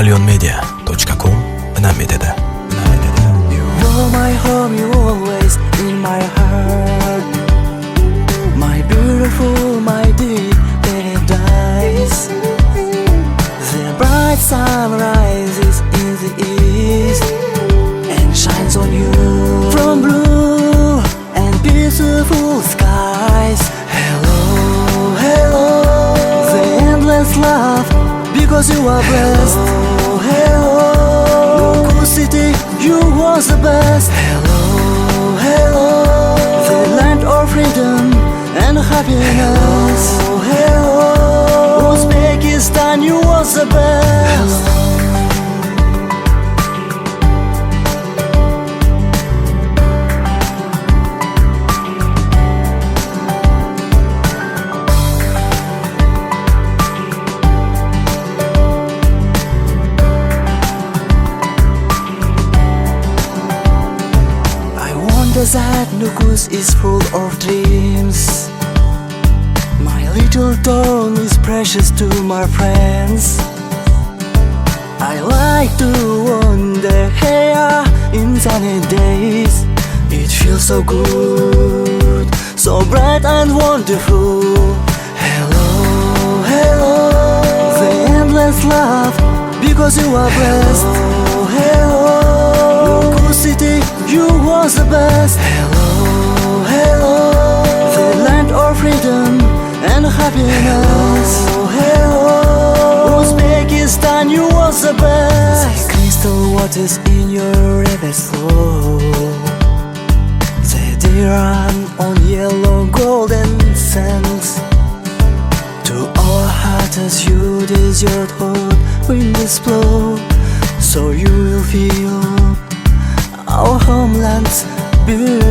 alyonmedia.com Namedada. You're my home, you always in my heart. My beautiful, my deep paradise. The bright sun rises in the east and shines on you from blue and beautiful skies. Hello, hello, the endless love because you are blessed. Hello, Local City, you was the best. Hello, hello, the land of freedom and happiness. Hello, Uzbekistan, you was the best. That Nukus is full of dreams. My little town is precious to my friends. I like to wander here in sunny days. It feels so good, so bright and wonderful. Hello, hello, the endless love because you are blessed. Hello, Local City, you was the best. Hello, hello, the land of freedom and happiness. Hello, Uzbekistan, you was the best. The crystal waters in your rivers flow. They run on yellow golden sands. To our hearts as you desert hot winds blow, so you will feel our homeland's beauty.